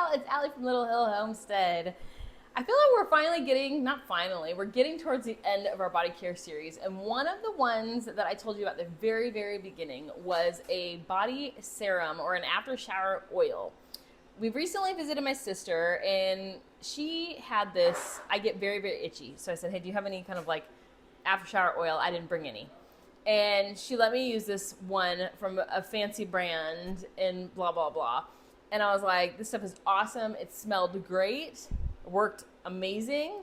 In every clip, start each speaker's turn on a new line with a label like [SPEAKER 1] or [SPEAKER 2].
[SPEAKER 1] y'all, it's Ali from Little Hill Homestead. I feel like we're finally getting, not finally, we're getting towards the end of our body care series. And one of the ones that I told you about at the very, very beginning was a body serum or an after shower oil. We've recently visited my sister and she had this. I get very, very itchy. So I said, hey, do you have any kind of like after shower oil? I didn't bring any. And she let me use this one from a fancy brand and blah, blah, blah. And I was like, this stuff is awesome. It smelled great. It worked amazing.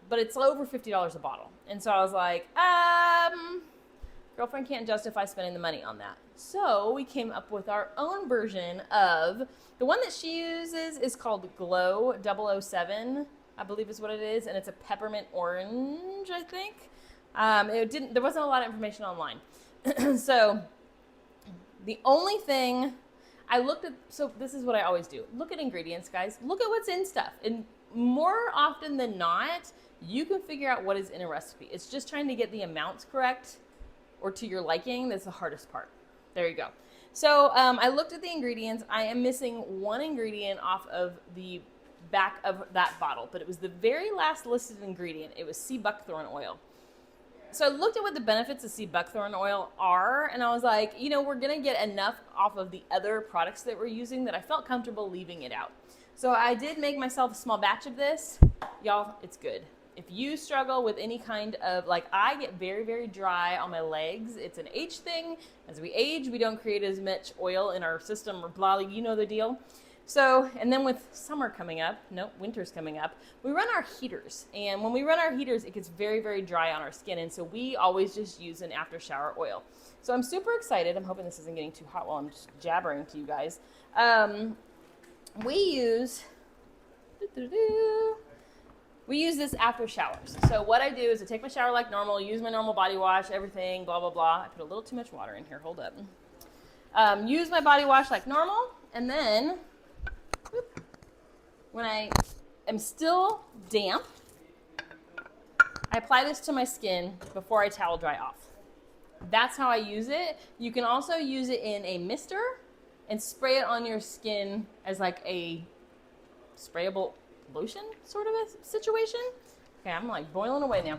[SPEAKER 1] But it's over $50 a bottle. And so I was like, girlfriend can't justify spending the money on that. So we came up with our own version of, the one that she uses is called Glow 007, I believe is what it is. And it's a peppermint orange, I think. There wasn't a lot of information online. So the only thing I looked at, so this is what I always do. Look at ingredients, guys. Look at what's in stuff. And more often than not, you can figure out what is in a recipe. It's just trying to get the amounts correct or to your liking. That's the hardest part. There you go. So I looked at the ingredients. I am missing one ingredient off of the back of that bottle, but it was the very last listed ingredient. It was sea buckthorn oil. So I looked at what the benefits of sea buckthorn oil are, and I was like, you know, we're going to get enough off of the other products that we're using that I felt comfortable leaving it out. So I did make myself a small batch of this. Y'all, it's good. If you struggle with any kind of, like, I get very, very dry on my legs. It's an age thing. As we age, we don't create as much oil in our system or blah, you know the deal. So, and then with summer coming up, winter's coming up, we run our heaters. And when we run our heaters, it gets very, very dry on our skin. And so we always just use an after shower oil. So I'm super excited. I'm hoping this isn't getting too hot while I'm just jabbering to you guys. We use this after showers. So what I do is I take my shower like normal, use my normal body wash, everything, blah, blah, blah. I put a little too much water in here. Hold up. Use my body wash like normal. And then when I am still damp, I apply this to my skin before I towel dry off. That's how I use it. You can also use it in a mister and spray it on your skin as like a sprayable lotion sort of a situation. Okay, I'm like boiling away now.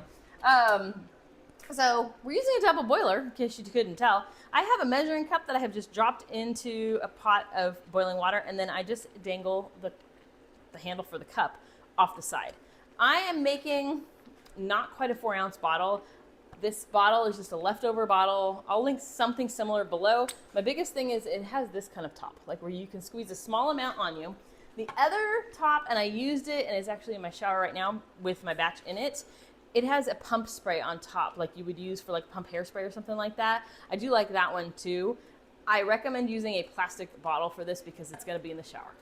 [SPEAKER 1] So we're using a double boiler, in case you couldn't tell. I have a measuring cup that I have just dropped into a pot of boiling water, and then I just dangle the handle for the cup off the side. I am making not quite a 4-ounce bottle. This bottle is just a leftover bottle. I'll link something similar below. My biggest thing is it has this kind of top, like where you can squeeze a small amount on you. The other top, and I used it, and it's actually in my shower right now with my batch in it. It has a pump spray on top, like you would use for like pump hairspray or something like that. I do like that one too. I recommend using a plastic bottle for this because it's going to be in the shower.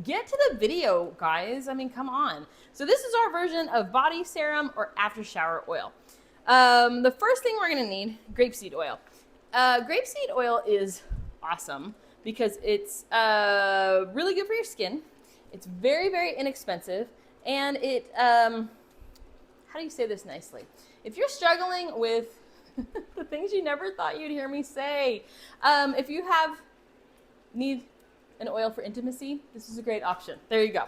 [SPEAKER 1] Get to the video, guys. I mean, come on. So this is our version of body serum or after shower oil. The first thing we're going to need, grapeseed oil. Grapeseed oil is awesome because it's really good for your skin. It's very, very inexpensive, and it, how do you say this nicely? If you're struggling with the things you never thought you'd hear me say, if you need an oil for intimacy, this is a great option. There you go.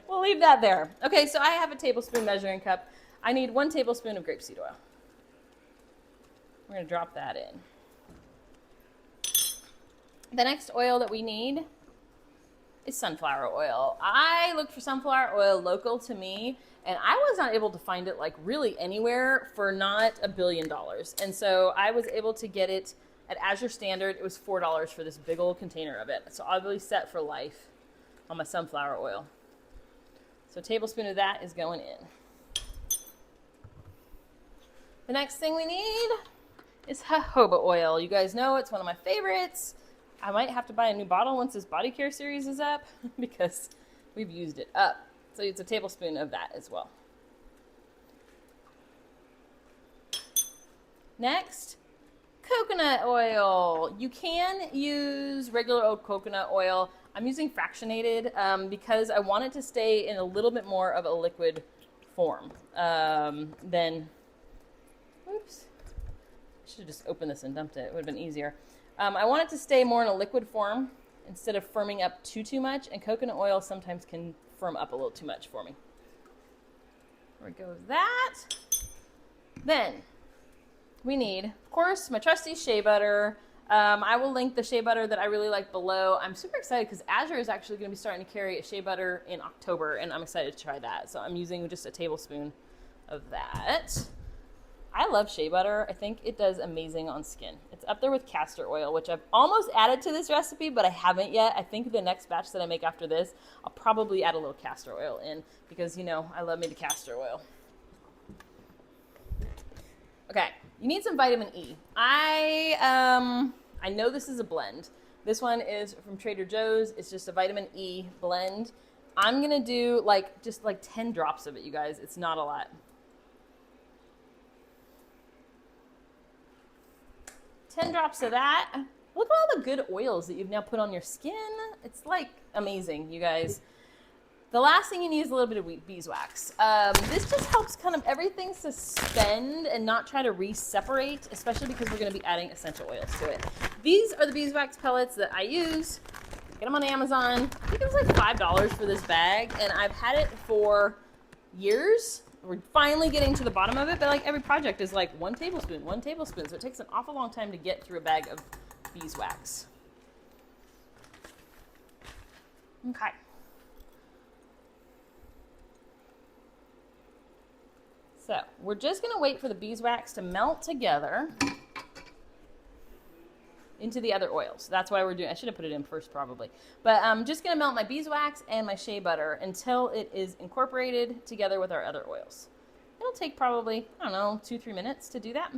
[SPEAKER 1] We'll leave that there. Okay, so I have a tablespoon measuring cup. I need 1 tablespoon of grapeseed oil. We're going to drop that in. The next oil that we need is sunflower oil. I looked for sunflower oil local to me, and I was not able to find it like really anywhere for not $1 billion. And so I was able to get it at Azure Standard. It was $4 for this big old container of it. So I'll be set for life on my sunflower oil. So a tablespoon of that is going in. The next thing we need is jojoba oil. You guys know it's one of my favorites. I might have to buy a new bottle once this body care series is up because we've used it up. So it's a tablespoon of that as well. Next, coconut oil. You can use regular old coconut oil. I'm using fractionated because I want it to stay in a little bit more of a liquid form than, oops, I should have just opened this and dumped it. It would have been easier. I want it to stay more in a liquid form instead of firming up too much, and coconut oil sometimes can firm up a little too much for me. There goes that. Then we need, of course, my trusty shea butter. I will link the shea butter that I really like below. I'm super excited because Azure is actually going to be starting to carry a shea butter in October, and I'm excited to try that. So I'm using just a tablespoon of that. I love shea butter. I think it does amazing on skin. It's up there with castor oil, which I've almost added to this recipe, but I haven't yet. I think the next batch that I make after this, I'll probably add a little castor oil in because, you know, I love me the castor oil. Okay, you need some vitamin E. I know this is a blend. This one is from Trader Joe's. It's just a vitamin E blend. I'm gonna do just 10 drops of it, you guys. It's not a lot. 10 drops of that. Look at all the good oils that you've now put on your skin. It's like amazing, you guys. The last thing you need is a little bit of beeswax. This just helps kind of everything suspend and not try to re-separate, especially because we're going to be adding essential oils to it. These are the beeswax pellets that I use. Get them on Amazon. I think it was like $5 for this bag, and I've had it for years. We're finally getting to the bottom of it, but like every project is like 1 tablespoon, so it takes an awful long time to get through a bag of beeswax. Okay. So we're just gonna wait for the beeswax to melt together into the other oils. That's why we're doing, I should have put it in first probably. But I'm just gonna melt my beeswax and my shea butter until it is incorporated together with our other oils. It'll take probably, I don't know, 2-3 minutes to do that.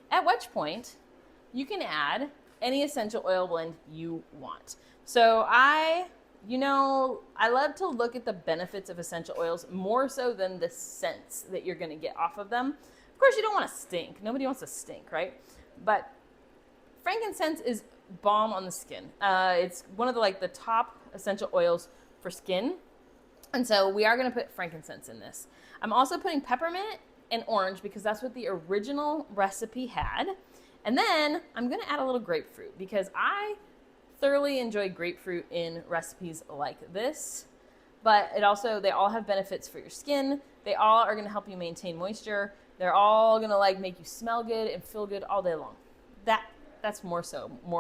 [SPEAKER 1] At which point, you can add any essential oil blend you want. So I love to look at the benefits of essential oils more so than the scents that you're gonna get off of them. Of course, you don't wanna stink. Nobody wants to stink, right? But frankincense is balm on the skin. It's one of the top essential oils for skin. And so we are gonna put frankincense in this. I'm also putting peppermint and orange because that's what the original recipe had. And then I'm gonna add a little grapefruit because I thoroughly enjoy grapefruit in recipes like this. But they all have benefits for your skin. They all are gonna help you maintain moisture. They're all gonna make you smell good and feel good all day long. That's more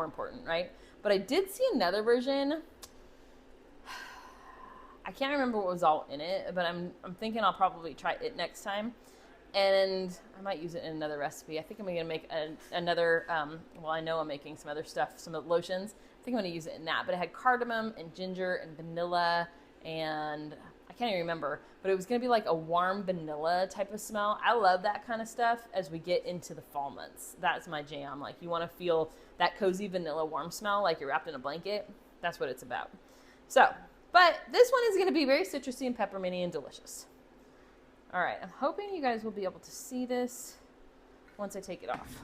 [SPEAKER 1] important, right? But I did see another version. I can't remember what was all in it, but I'm thinking I'll probably try it next time. And I might use it in another recipe. I think I'm gonna make another, I know I'm making some other stuff, some lotions. I think I'm gonna use it in that. But it had cardamom and ginger and vanilla and I can't even remember, but it was gonna be like a warm vanilla type of smell. I love that kind of stuff as we get into the fall months. That's my jam. You wanna feel that cozy vanilla warm smell like you're wrapped in a blanket. That's what it's about. So, but this one is gonna be very citrusy and pepperminty and delicious. All right, I'm hoping you guys will be able to see this once I take it off.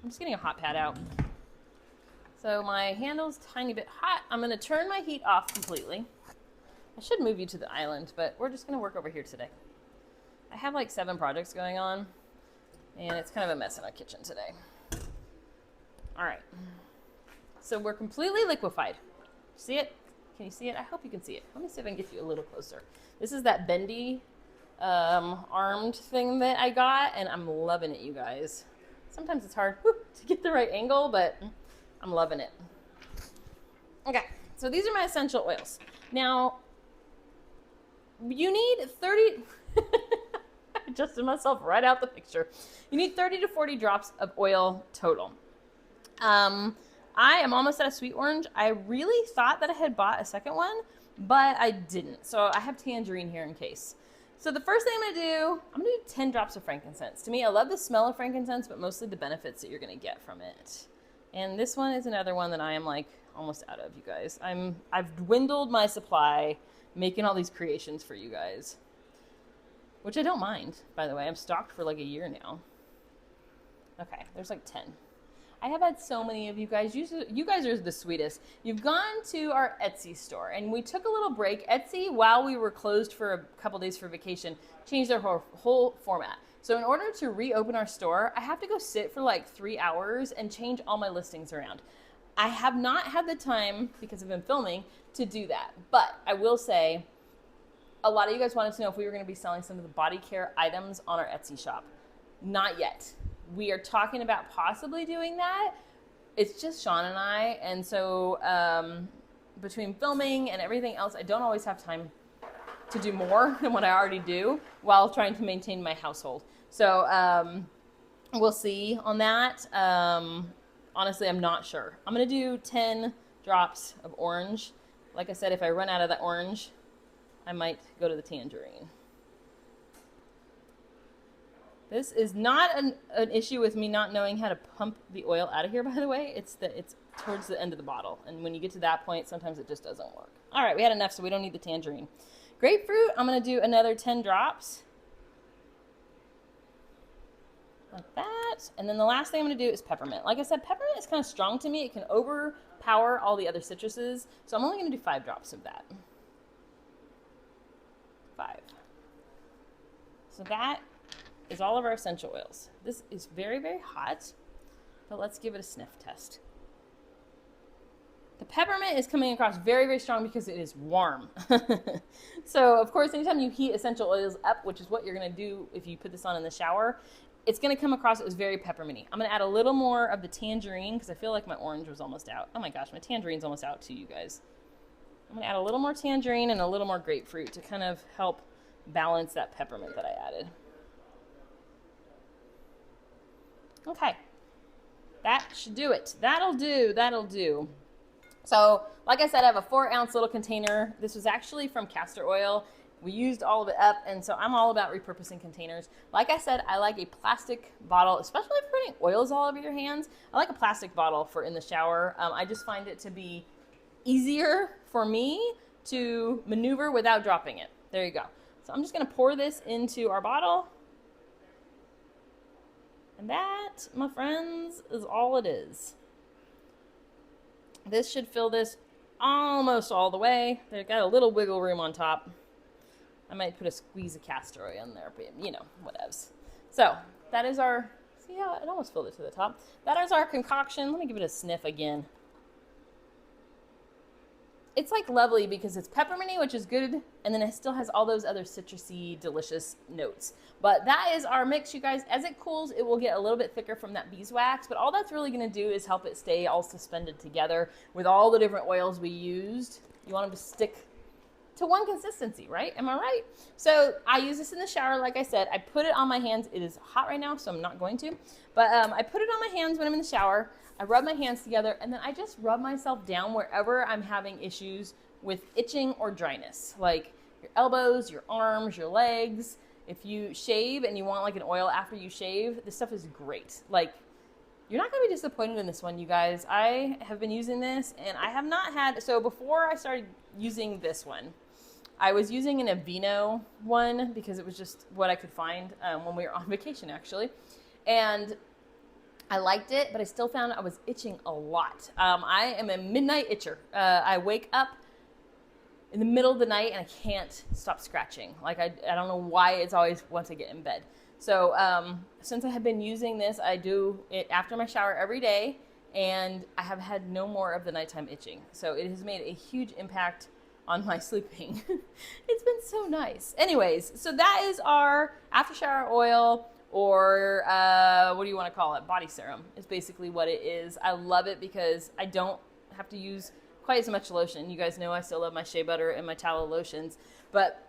[SPEAKER 1] I'm just getting a hot pad out. So my handle's a tiny bit hot. I'm gonna turn my heat off completely. I should move you to the island, but we're just gonna work over here today. I have 7 projects going on, and it's kind of a mess in our kitchen today. All right, so we're completely liquefied. See it? Can you see it? I hope you can see it. Let me see if I can get you a little closer. This is that bendy armed thing that I got, and I'm loving it, you guys. Sometimes it's hard to get the right angle, but I'm loving it. Okay, so these are my essential oils. Now, you need 30, I adjusted myself right out the picture. You need 30 to 40 drops of oil total. I am almost out of sweet orange. I really thought that I had bought a second one, but I didn't. So I have tangerine here in case. So the first thing I'm gonna do 10 drops of frankincense. To me, I love the smell of frankincense, but mostly the benefits that you're gonna get from it. And this one is another one that I am almost out of, you guys. I've dwindled my supply making all these creations for you guys, which I don't mind, by the way. I'm stocked for a year now. Okay, there's 10. I have had so many of you guys. You guys are the sweetest. You've gone to our Etsy store, and we took a little break. Etsy, while we were closed for a couple days for vacation, changed their whole format. So in order to reopen our store, I have to go sit for 3 hours and change all my listings around. I have not had the time, because I've been filming, to do that. But I will say, a lot of you guys wanted to know if we were going to be selling some of the body care items on our Etsy shop. Not yet. We are talking about possibly doing that. It's just Shawn and I, and so between filming and everything else, I don't always have time to do more than what I already do while trying to maintain my household. So we'll see on that. Honestly, I'm not sure. I'm going to do 10 drops of orange. Like I said, if I run out of the orange, I might go to the tangerine. This is not an issue with me not knowing how to pump the oil out of here, by the way. It's towards the end of the bottle. And when you get to that point, sometimes it just doesn't work. All right, we had enough, so we don't need the tangerine. Grapefruit, I'm going to do another 10 drops. Like that. And then the last thing I'm going to do is peppermint. Like I said, peppermint is kind of strong to me. It can overpower all the other citruses. So I'm only going to do 5 drops of that. 5. So that is all of our essential oils. This is very, very hot, but let's give it a sniff test. The peppermint is coming across very, very strong because it is warm. So, of course, anytime you heat essential oils up, which is what you're going to do if you put this on in the shower, it's going to come across as very pepperminty. I'm going to add a little more of the tangerine because I feel like my orange was almost out. Oh my gosh, my tangerine's almost out too, you guys. I'm going to add a little more tangerine and a little more grapefruit to kind of help balance that peppermint that I added. Okay, that should do it. That'll do. So, like I said, I have a 4-ounce little container. This was actually from castor oil. We used all of it up, and so I'm all about repurposing containers. Like I said, I like a plastic bottle, especially if you're putting oils all over your hands. I like a plastic bottle for in the shower. I just find it to be easier for me to maneuver without dropping it. There you go. So I'm just going to pour this into our bottle. And that, my friends, is all it is. This should fill this almost all the way. They've got a little wiggle room on top. I might put a squeeze of castor oil in there, but you know, whatevs. So that is our, see how it almost filled it to the top. That is our concoction. Let me give it a sniff again. It's like lovely because it's pepperminty, which is good, and then it still has all those other citrusy, delicious notes. But that is our mix, you guys. As it cools, it will get a little bit thicker from that beeswax, but all that's really going to do is help it stay all suspended together with all the different oils we used. You want them to stick to one consistency, right? Am I right? So I use this in the shower, like I said. I put it on my hands. It is hot right now, so I'm not going to. But I put it on my hands when I'm in the shower. I rub my hands together, and then I just rub myself down wherever I'm having issues with itching or dryness, like your elbows, your arms, your legs. If you shave and you want like an oil after you shave, this stuff is great. Like, you're not going to be disappointed in this one, you guys. I have been using this, and I have not had, so before I started using this one, I was using an Aveeno one because it was just what I could find when we were on vacation, actually. And I liked it, but I still found I was itching a lot. I am a midnight itcher. I wake up in the middle of the night and I can't stop scratching. Like, I don't know why. It's always once I get in bed. So since I have been using this, I do it after my shower every day, and I have had no more of the nighttime itching. So it has made a huge impact on my sleeping. It's been so nice. Anyways, so that is our after shower oil, or what do you want to call it? Body serum is basically what it is. I love it because I don't have to use quite as much lotion. You guys know I still love my shea butter and my tallow lotions, but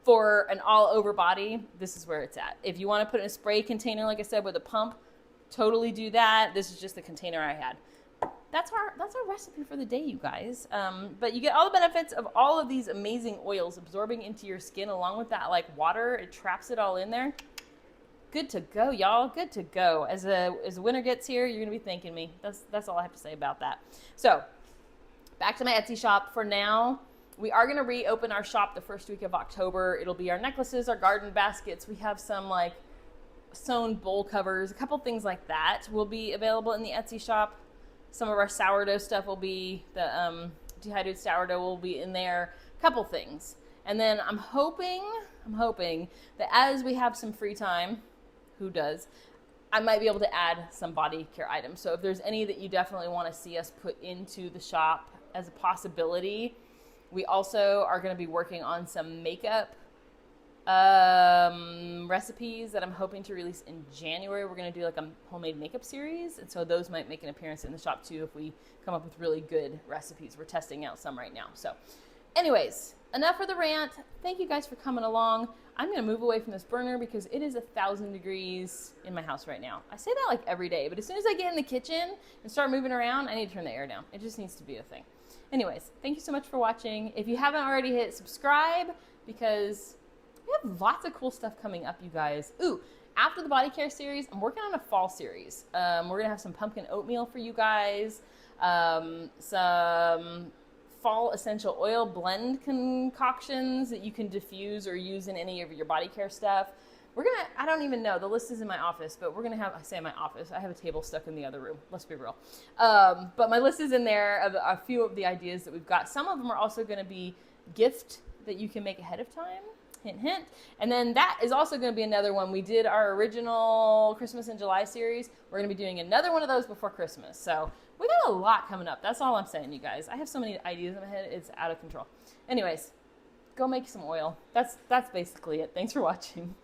[SPEAKER 1] for an all over body, this is where it's at. If you want to put it in a spray container, like I said, with a pump, totally do that. This is just the container I had. That's our recipe for the day, you guys. But you get all the benefits of all of these amazing oils absorbing into your skin, along with that like water. It traps it all in there. Good to go, y'all. Good to go. As winter gets here, you're gonna be thanking me. That's all I have to say about that. So back to my Etsy shop. For now, we are gonna reopen our shop the first week of October. It'll be our necklaces, our garden baskets. We have some like sewn bowl covers, a couple things like that will be available in the Etsy shop. Some of our sourdough stuff will be, the dehydrated sourdough will be in there, a couple things. And then I'm hoping that as we have some free time, who does, I might be able to add some body care items. So if there's any that you definitely want to see us put into the shop as a possibility, we also are going to be working on some makeup recipes that I'm hoping to release in January. We're going to do like a homemade makeup series, and so those might make an appearance in the shop too if we come up with really good recipes. We're testing out some right now. So anyways, enough for the rant. Thank you guys for coming along. I'm going to move away from this burner because it is 1,000 degrees in my house right now. I say that like every day, but as soon as I get in the kitchen and start moving around, I need to turn the air down. It just needs to be a thing. Anyways, thank you so much for watching. If you haven't already, hit subscribe because we have lots of cool stuff coming up, you guys. Ooh, after the body care series, I'm working on a fall series. We're going to have some pumpkin oatmeal for you guys, some fall essential oil blend concoctions that you can diffuse or use in any of your body care stuff. We're going to, I don't even know, the list is in my office, but we're going to have, I say my office, I have a table stuck in the other room, let's be real. But my list is in there of a few of the ideas that we've got. Some of them are also going to be gift that you can make ahead of time. Hint, hint. And then that is also going to be another one. We did our original Christmas in July series. We're going to be doing another one of those before Christmas. So we got a lot coming up. That's all I'm saying, you guys. I have so many ideas in my head. It's out of control. Anyways, go make some oil. That's basically it. Thanks for watching.